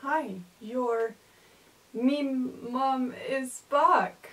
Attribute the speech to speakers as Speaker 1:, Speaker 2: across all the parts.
Speaker 1: Hi, your meme mom is back.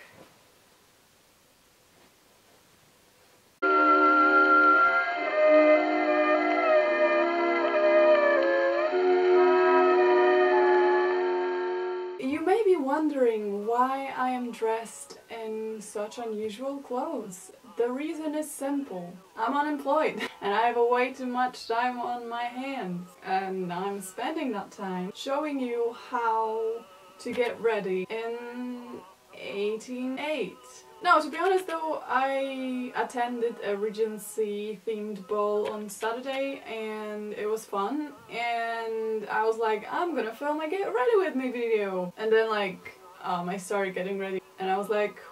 Speaker 1: You may be wondering why I am dressed in such unusual clothes. The reason is simple. I'm unemployed and I have way too much time on my hands, and I'm spending that time showing you how to get ready in 1808. No, to be honest though, I attended a Regency themed ball on Saturday and it was fun, and I was like, I'm gonna film a get ready with me video, and then I started getting ready and I was like,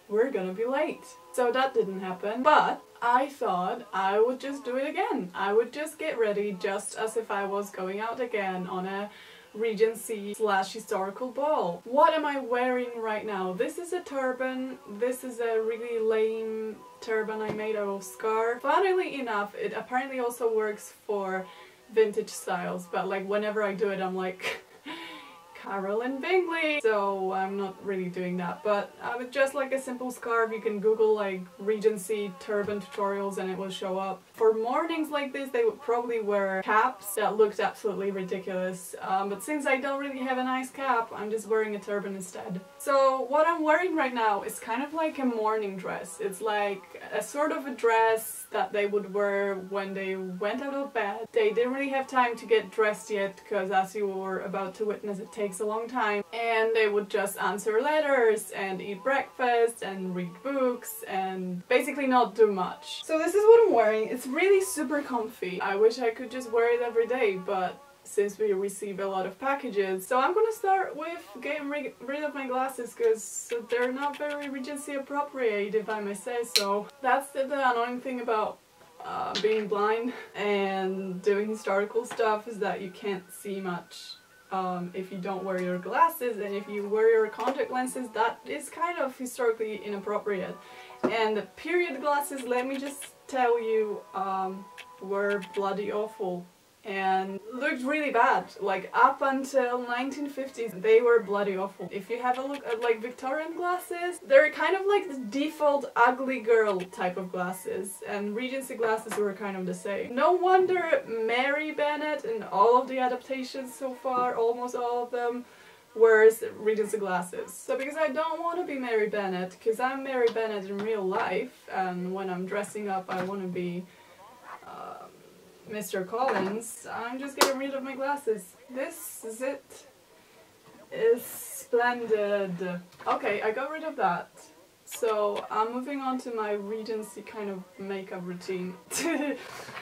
Speaker 1: we're gonna be late. So that didn't happen, but I thought I would just do it again. I would just get ready just as if I was going out again on a Regency/historical ball. What am I wearing right now? This is a turban. This is a really lame turban I made out of scarf. Funnily enough, it apparently also works for vintage styles, but like whenever I do it I'm like Carolyn Bingley, so I'm not really doing that. But with just like a simple scarf, you can Google like Regency turban tutorials and it will show up. For mornings like this, they would probably wear caps that looked absolutely ridiculous, but since I don't really have a nice cap, I'm just wearing a turban instead. So what I'm wearing right now is kind of like a morning dress. It's like a sort of a dress that they would wear when they went out of bed. They didn't really have time to get dressed yet because, as you were about to witness, it takes a long time, and they would just answer letters and eat breakfast and read books and basically not do much. So this is what I'm wearing. It's really super comfy. I wish I could just wear it every day, but since we receive a lot of packages, so I'm gonna start with getting rid of my glasses because they're not very Regency appropriate, if I may say so. That's the annoying thing about being blind and doing historical stuff, is that you can't see much if you don't wear your glasses, and if you wear your contact lenses, that is kind of historically inappropriate. And the period glasses, let me just tell you, were bloody awful and looked really bad. Like up until 1950s they were bloody awful. If you have a look at like Victorian glasses, they're kind of like the default ugly girl type of glasses, and Regency glasses were kind of the same. No wonder Mary Bennet and all of the adaptations so far, almost all of them, wears Regency glasses. So because I don't want to be Mary Bennet, because I'm Mary Bennet in real life, and when I'm dressing up I want to be Mr. Collins, I'm just getting rid of my glasses. This is it. Is splendid. Okay, I got rid of that. So I'm moving on to my Regency kind of makeup routine.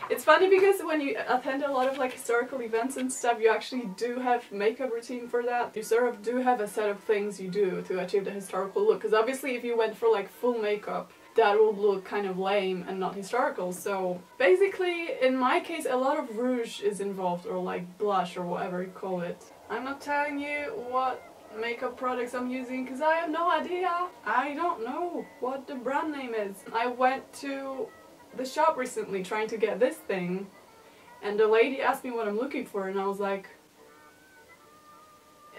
Speaker 1: It's funny because when you attend a lot of like historical events and stuff, you actually do have makeup routine for that. You sort of do have a set of things you do to achieve the historical look, because obviously if you went for like full makeup, that would look kind of lame and not historical. So basically, in my case, a lot of rouge is involved, or like blush, or whatever you call it. I'm not telling you what makeup products I'm using because I have no idea. I don't know what the brand name is. I went to the shop recently trying to get this thing, and the lady asked me what I'm looking for, and I was like,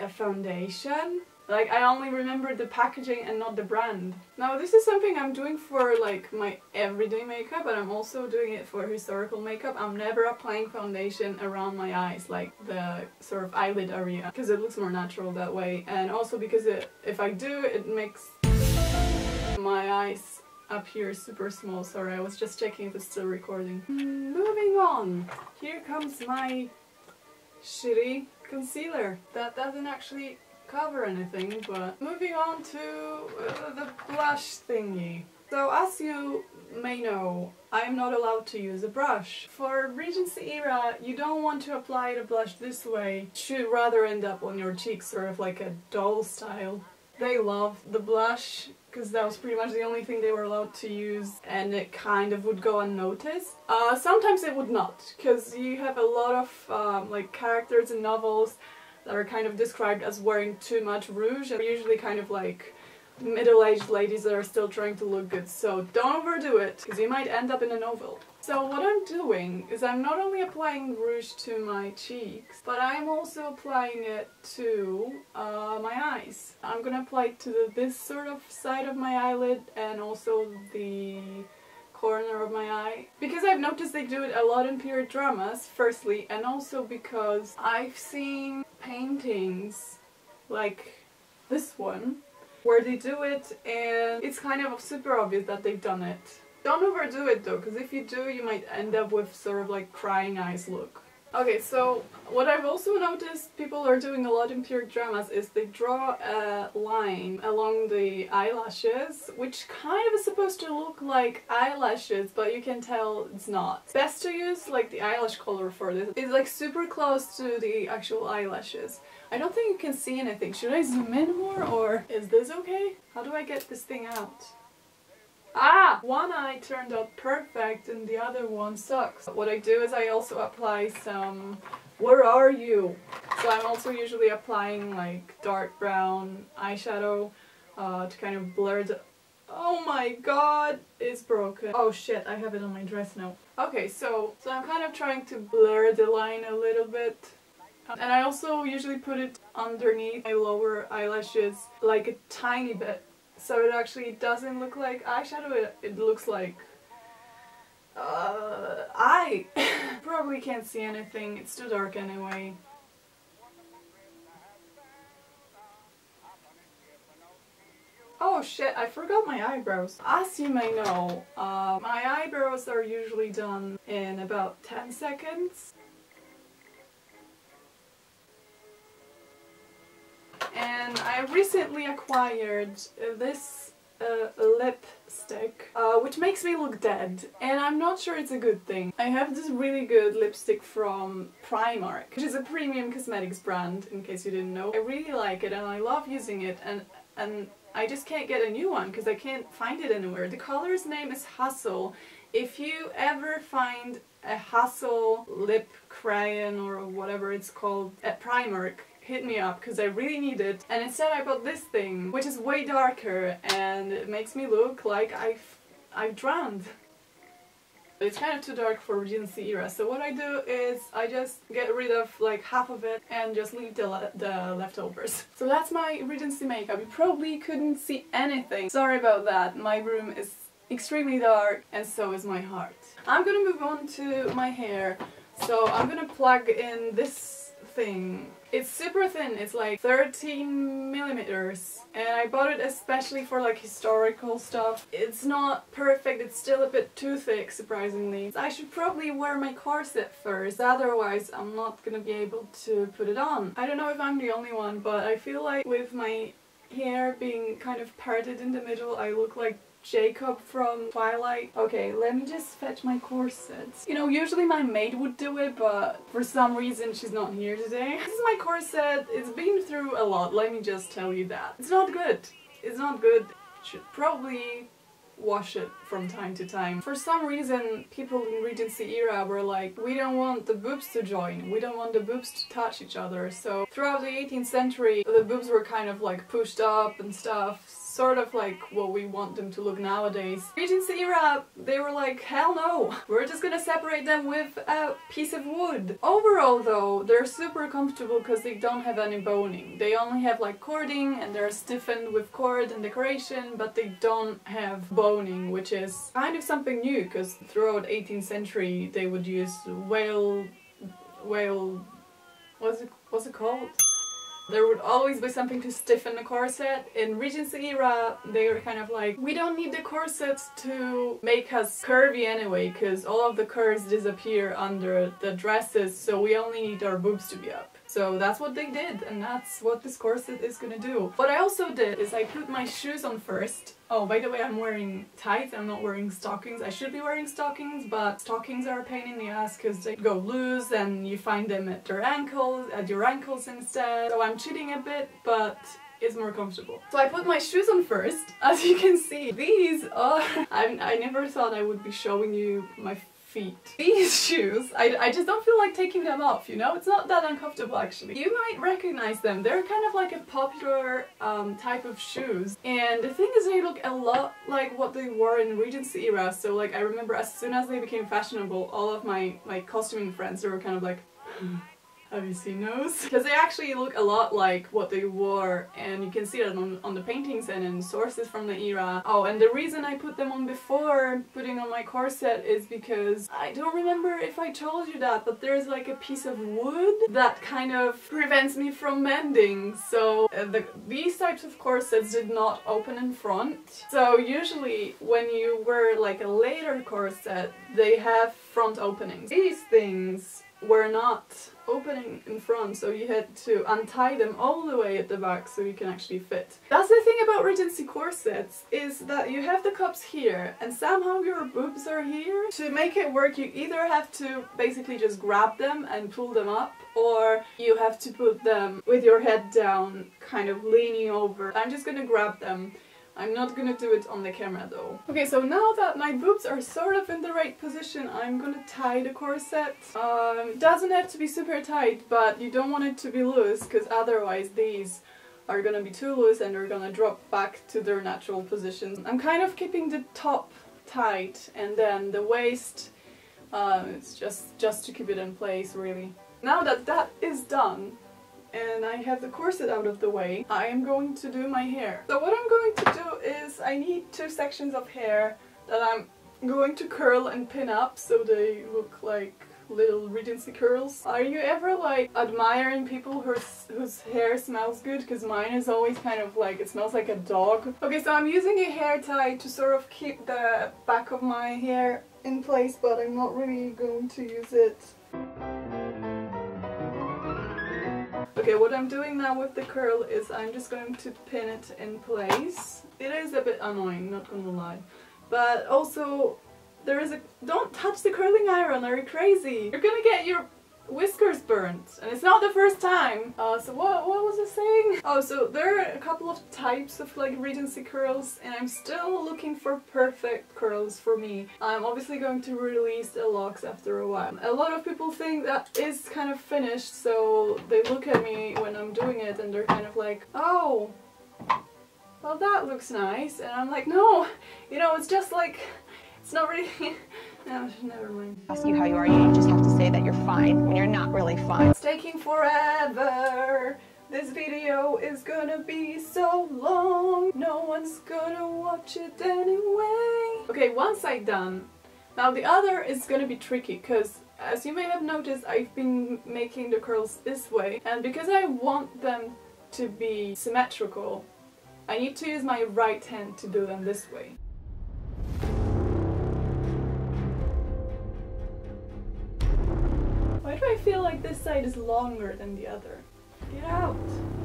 Speaker 1: a foundation? Like, I only remembered the packaging and not the brand. Now this is something I'm doing for like my everyday makeup, but I'm also doing it for historical makeup. I'm never applying foundation around my eyes, like the sort of eyelid area, because it looks more natural that way, and also because if I do, it makes my eyes appear super small. Sorry, I was just checking if it's still recording. Moving on, here comes my shitty concealer. That doesn't actually cover anything, but moving on to the blush thingy. So as you may know, I am not allowed to use a brush. For Regency era, you don't want to apply the blush this way. It should rather end up on your cheeks, sort of like a doll style. They loved the blush because that was pretty much the only thing they were allowed to use, and it kind of would go unnoticed. Sometimes it would not, because you have a lot of like characters in novels that are kind of described as wearing too much rouge, and usually kind of like middle-aged ladies that are still trying to look good. So don't overdo it, because you might end up in a novel. So what I'm doing is I'm not only applying rouge to my cheeks, but I'm also applying it to my eyes. I'm gonna apply it to this sort of side of my eyelid and also the corner of my eye. Because I've noticed they do it a lot in period dramas, firstly, and also because I've seen paintings like this one where they do it and it's kind of super obvious that they've done it. Don't overdo it though, because if you do, you might end up with sort of like crying eyes look. Okay, so what I've also noticed people are doing a lot in period dramas is they draw a line along the eyelashes, which kind of is supposed to look like eyelashes, but you can tell it's not. Best to use like the eyelash color for this. It's like super close to the actual eyelashes. I don't think you can see anything. Should I zoom in more, or is this okay? How do I get this thing out? Ah! One eye turned out perfect and the other one sucks. What I do is I also apply some... Where are you? So I'm also usually applying like dark brown eyeshadow to kind of blur the... Oh my god! It's broken. Oh shit, I have it on my dress now. Okay, so I'm kind of trying to blur the line a little bit. And I also usually put it underneath my lower eyelashes like a tiny bit. So it actually doesn't look like eyeshadow, it looks like eye. Probably can't see anything, it's too dark anyway. Oh shit, I forgot my eyebrows. As you may know, my eyebrows are usually done in about 10 seconds. And I recently acquired this lipstick, which makes me look dead, and I'm not sure it's a good thing. I have this really good lipstick from Primark, which is a premium cosmetics brand, in case you didn't know. I really like it and I love using it, and I just can't get a new one because I can't find it anywhere. The color's name is Hustle. If you ever find a Hustle lip crayon or whatever it's called at Primark, hit me up because I really need it. And instead I bought this thing, which is way darker and it makes me look like I've drowned. It's kind of too dark for Regency era, so what I do is I just get rid of like half of it and just leave the leftovers. So that's my Regency makeup. You probably couldn't see anything. Sorry about that. My room is extremely dark and so is my heart. I'm gonna move on to my hair. So I'm gonna plug in this thing. It's super thin, it's like 13 millimeters, and I bought it especially for like historical stuff. It's not perfect, it's still a bit too thick, surprisingly. I should probably wear my corset first, otherwise I'm not gonna be able to put it on. I don't know if I'm the only one, but I feel like with my hair being kind of parted in the middle, I look like Jacob from Twilight. Okay, let me just fetch my corset. You know, usually my maid would do it, but for some reason she's not here today. This is my corset. It's been through a lot, let me just tell you that. It's not good. It's not good. Should probably wash it from time to time. For some reason, people in Regency era were like, we don't want the boobs to join, we don't want the boobs to touch each other. So throughout the 18th century, the boobs were kind of like pushed up and stuff, sort of like what we want them to look nowadays. Regency era, they were like, hell no, we're just gonna separate them with a piece of wood. Overall though, they're super comfortable because they don't have any boning. They only have like cording and they're stiffened with cord and decoration, but they don't have boning, which is kind of something new because throughout 18th century they would use what's it called? There would always be something to stiffen the corset. In Regency era, they were kind of like, we don't need the corsets to make us curvy anyway, because all of the curves disappear under the dresses, so we only need our boobs to be up. So that's what they did, and that's what this corset is gonna do. What I also did is I put my shoes on first. Oh, by the way, I'm wearing tights, I'm not wearing stockings. I should be wearing stockings, but stockings are a pain in the ass because they go loose and you find them at your ankles instead. So I'm cheating a bit, but it's more comfortable. So I put my shoes on first. As you can see, these are... I never thought I would be showing you my feet. These shoes, I just don't feel like taking them off, you know? It's not that uncomfortable actually. You might recognize them. They're kind of like a popular type of shoes. And the thing is, they look a lot like what they wore in Regency era. So like I remember as soon as they became fashionable, all of my costuming friends, they were kind of like, have you seen those? Because they actually look a lot like what they wore, and you can see that on the paintings and in sources from the era. Oh, and the reason I put them on before putting on my corset is because I don't remember if I told you that, but there's like a piece of wood that kind of prevents me from mending. So these types of corsets did not open in front. So usually when you wear like a later corset, they have front openings. These things were not opening in front, so you had to untie them all the way at the back so you can actually fit. That's the thing about Regency corsets, is that you have the cups here and somehow your boobs are here. To make it work, you either have to basically just grab them and pull them up, or you have to put them with your head down, kind of leaning over. I'm just gonna grab them. I'm not gonna do it on the camera though. Okay, so now that my boobs are sort of in the right position, I'm gonna tie the corset. It doesn't have to be super tight, but you don't want it to be loose, because otherwise these are gonna be too loose and they're gonna drop back to their natural position. I'm kind of keeping the top tight, and then the waist, it's just to keep it in place, really. Now that that is done, and I have the corset out of the way, I am going to do my hair. So what I'm going to do is, I need 2 sections of hair that I'm going to curl and pin up so they look like little Regency curls. Are you ever like admiring people whose hair smells good? Because mine is always kind of like, it smells like a dog. Okay, so I'm using a hair tie to sort of keep the back of my hair in place, but I'm not really going to use it. Okay, what I'm doing now with the curl is I'm just going to pin it in place. It is a bit annoying, not gonna lie. But also, there is a... Don't touch the curling iron, are you crazy? You're gonna get your whiskers burnt, and it's not the first time. So what was I saying? Oh, so there are a couple of types of like Regency curls, and I'm still looking for perfect curls for me. I'm obviously going to release the locks after a while. A lot of people think that is kind of finished, so they look at me when I'm doing it and they're kind of like, oh, well that looks nice, and I'm like, no, you know, it's just like, it's not really... No, never mind.
Speaker 2: Ask you how you are, you just have to say that you're fine when you're not really fine.
Speaker 1: It's taking forever. This video is gonna be so long. No one's gonna watch it anyway. Okay, one side done. Now the other is gonna be tricky, because as you may have noticed, I've been making the curls this way, and because I want them to be symmetrical, I need to use my right hand to do them this way. Why do I feel like this side is longer than the other? Get out!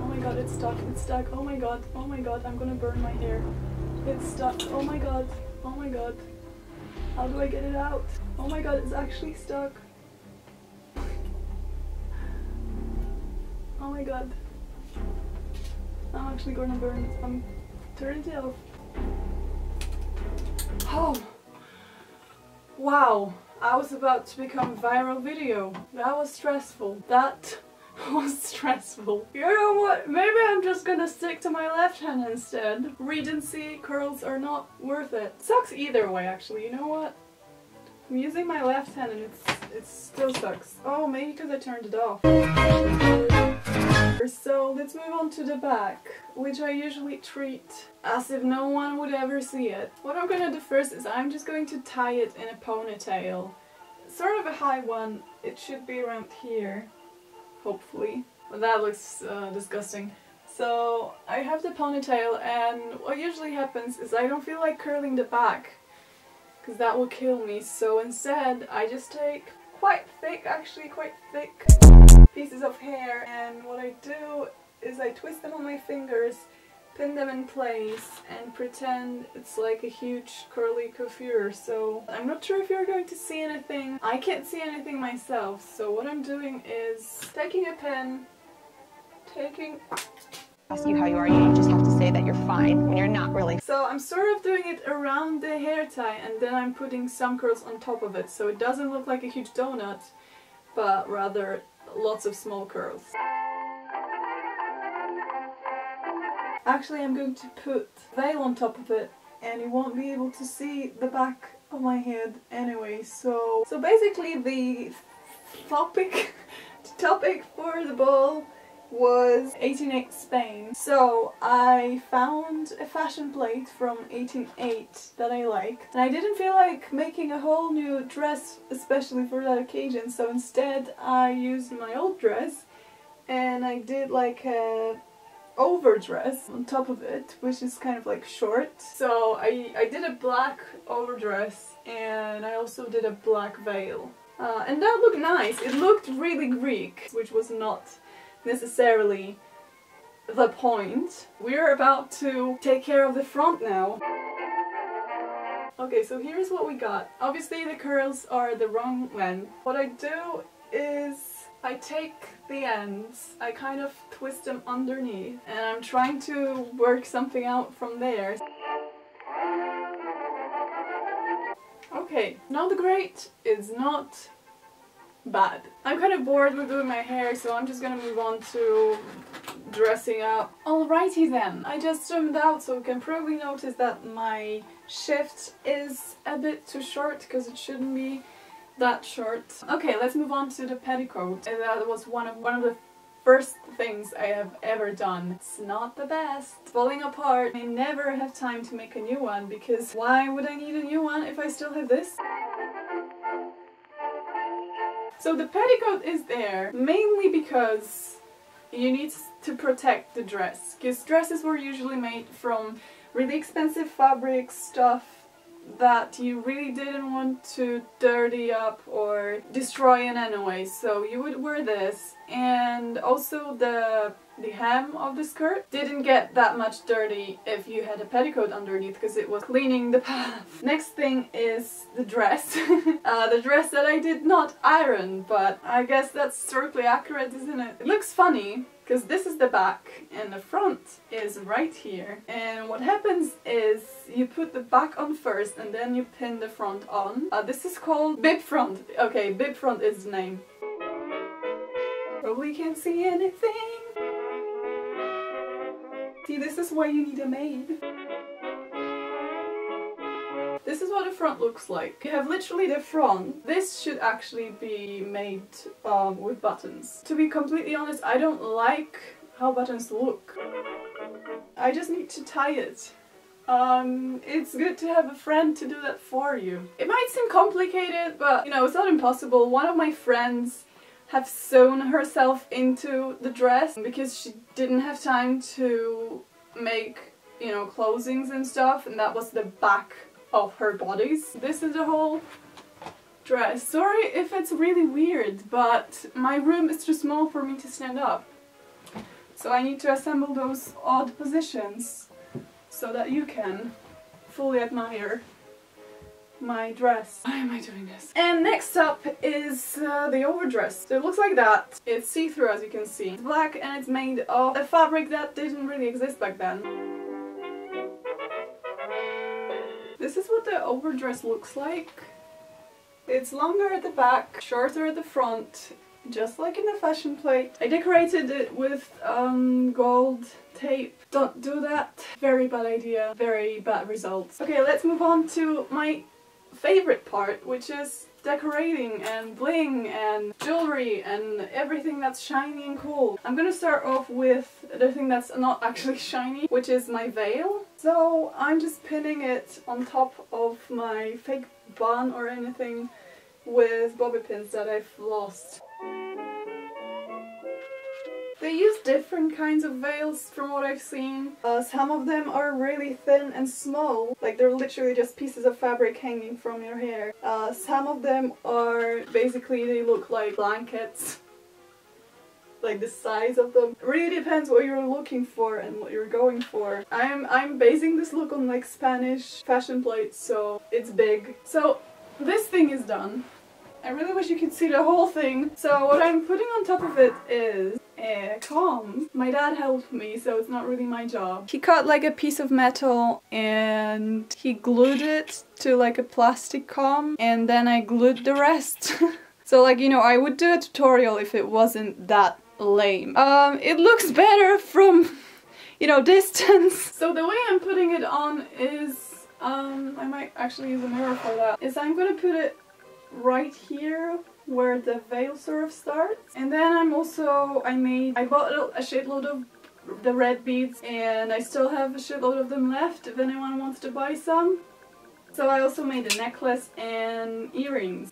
Speaker 1: Oh my god, it's stuck, it's stuck, oh my god, I'm gonna burn my hair. It's stuck, oh my god, how do I get it out? Oh my god, it's actually stuck. Oh my god. I'm actually gonna burn it. I'm turning it off. Oh! Wow! I was about to become a viral video. That was stressful. That was stressful. You know what? Maybe I'm just gonna stick to my left hand instead. Regency curls are not worth it. Sucks either way, actually. You know what? I'm using my left hand and it still sucks. Oh, maybe because I turned it off. So let's move on to the back, which I usually treat as if no one would ever see it. What I'm gonna do first is I'm just going to tie it in a ponytail. Sort of a high one. It should be around here, hopefully. But that looks disgusting. So I have the ponytail, and what usually happens is I don't feel like curling the back, because that will kill me. So instead I just take quite thick pieces of hair, and what I do is I twist them on my fingers, pin them in place, and pretend it's like a huge curly coiffure. So I'm not sure if you're going to see anything. I can't see anything myself, so what I'm doing is taking a pen,
Speaker 2: Ask you how you are, you just have to say that you're fine when you're not really.
Speaker 1: So I'm sort of doing it around the hair tie, and then I'm putting some curls on top of it, so it doesn't look like a huge donut, but rather lots of small curls. Actually, I'm going to put veil on top of it, and you won't be able to see the back of my head anyway. So basically the topic for the ball was 1808 Spain. So I found a fashion plate from 1808 that I liked, and I didn't feel like making a whole new dress especially for that occasion, so instead I used my old dress and I did like a overdress on top of it, which is kind of like short. So I did a black overdress, and I also did a black veil. And that looked nice. It looked really Greek, which was not necessarily the point. We're about to take care of the front now. Okay, so here's what we got. Obviously the curls are the wrong length. What I do is I take the ends, I kind of twist them underneath, and I'm trying to work something out from there. Okay, now the grate is not bad. I'm kind of bored with doing my hair, so I'm just gonna move on to dressing up. Alrighty then, I just zoomed out, so you can probably notice that my shift is a bit too short because it shouldn't be that short. Okay, let's move on to the petticoat. And that was one of the first things I have ever done. It's not the best. It's falling apart. I never have time to make a new one, because why would I need a new one if I still have this? So the petticoat is there mainly because you need to protect the dress, because dresses were usually made from really expensive fabric stuff that you really didn't want to dirty up or destroy in any way, so you would wear this. And also the hem of the skirt didn't get that much dirty if you had a petticoat underneath, because it was cleaning the path. Next thing is the dress. The dress that I did not iron, but I guess that's historically accurate, isn't it? It looks funny because this is the back and the front is right here, and what happens is you put the back on first and then you pin the front on. This is called bib front. Okay, bib front is the name. Probably can't see anything. See, this is why you need a maid. This is what the front looks like. You have literally the front. This should actually be made with buttons. To be completely honest, I don't like how buttons look. I just need to tie it. It's good to have a friend to do that for you. It might seem complicated, but you know, it's not impossible. One of my friends have sewn herself into the dress because she didn't have time to make, you know, closings and stuff, and that was the back of her bodice. This is the whole dress. Sorry if it's really weird, but my room is too small for me to stand up. So I need to assemble those odd positions so that you can fully admire my dress. Why am I doing this? And next up is the overdress. So it looks like that. It's see-through, as you can see. It's black and it's made of a fabric that didn't really exist back then. This is what the overdress looks like. It's longer at the back, shorter at the front, just like in the fashion plate. I decorated it with gold tape. Don't do that. Very bad idea. Very bad results. Okay, let's move on to my favorite part, which is decorating and bling and jewelry and everything that's shiny and cool. I'm gonna start off with the thing that's not actually shiny, which is my veil. So I'm just pinning it on top of my fake bun or anything with bobby pins that I've lost. They use different kinds of veils from what I've seen. Some of them are really thin and small, like they're literally just pieces of fabric hanging from your hair. Some of them are basically, they look like blankets, like the size of them. It really depends what you're looking for and what you're going for. I'm basing this look on like Spanish fashion plates, so it's big. So this thing is done. I really wish you could see the whole thing. So what I'm putting on top of it is comb. My dad helped me, so it's not really my job. He cut like a piece of metal and he glued it to like a plastic comb, and then I glued the rest. So like, you know, I would do a tutorial if it wasn't that lame. It looks better from, you know, distance. So the way I'm putting it on is, I might actually use a mirror for that, is I'm gonna put it right here where the veil sort of starts. And then I bought a shitload of the red beads, and I still have a shitload of them left if anyone wants to buy some. So I also made a necklace and earrings.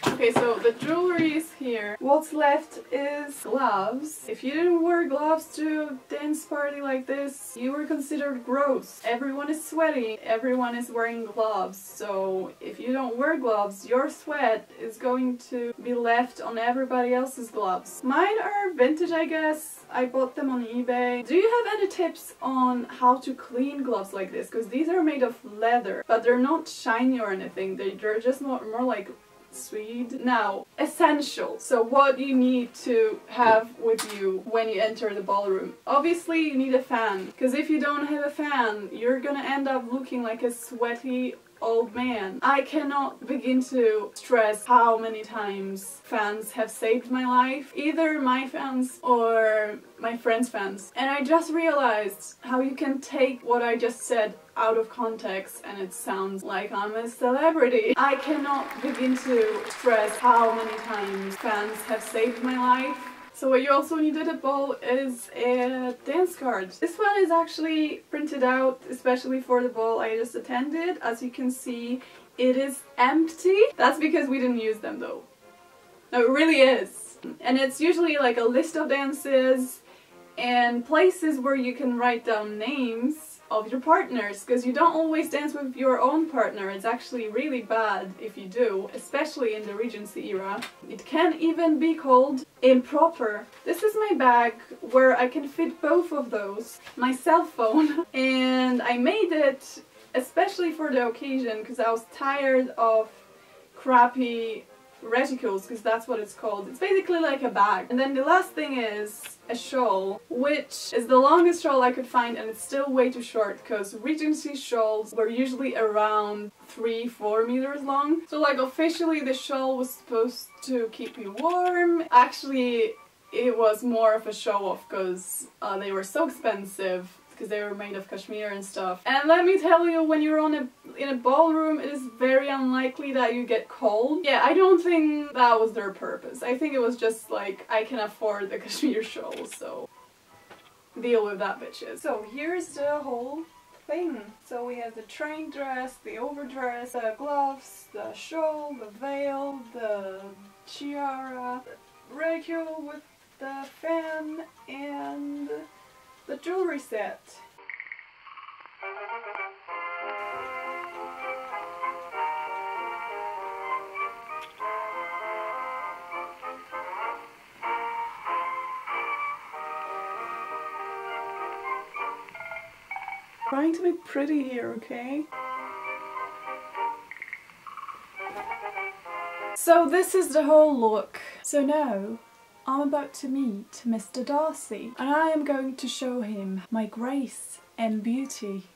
Speaker 1: Okay, so the jewelry is here. What's left is gloves. If you didn't wear gloves to a dance party like this, you were considered gross. Everyone is sweaty, everyone is wearing gloves. So if you don't wear gloves, your sweat is going to be left on everybody else's gloves. Mine are vintage, I guess. I bought them on eBay. Do you have any tips on how to clean gloves like this? Because these are made of leather, but they're not shiny or anything. They're just more like suede. Now, essentials. So what you need to have with you when you enter the ballroom. Obviously you need a fan, because if you don't have a fan, you're gonna end up looking like a sweaty old man. I cannot begin to stress how many times fans have saved my life, either my fans or my friends' fans. And I just realized how you can take what I just said out of context and it sounds like I'm a celebrity. I cannot begin to stress how many times fans have saved my life. So what you also need at a ball is a dance card. This one is actually printed out especially for the ball I just attended. As you can see, it is empty. That's because we didn't use them though. No, it really is. And it's usually like a list of dances and places where you can write down names of your partners, because you don't always dance with your own partner. It's actually really bad if you do, especially in the Regency era. It can even be called improper. This is my bag where I can fit both of those. My cell phone. And I made it especially for the occasion because I was tired of crappy reticles, because that's what it's called. It's basically like a bag. And then the last thing is a shawl, which is the longest shawl I could find, and it's still way too short because Regency shawls were usually around 3-4 meters long. So like officially the shawl was supposed to keep you warm. Actually it was more of a show off because they were so expensive, because they were made of cashmere and stuff. And let me tell you, when you're in a ballroom, it is very unlikely that you get cold. Yeah, I don't think that was their purpose. I think it was just like, I can afford the cashmere shawl, so deal with that, bitches. So here's the whole thing. So we have the train dress, the overdress, the gloves, the shawl, the veil, the tiara, the reticule with the fan, and the jewelry set. Trying to be pretty here, okay? So this is the whole look. So now I'm about to meet Mr. Darcy, and I am going to show him my grace and beauty.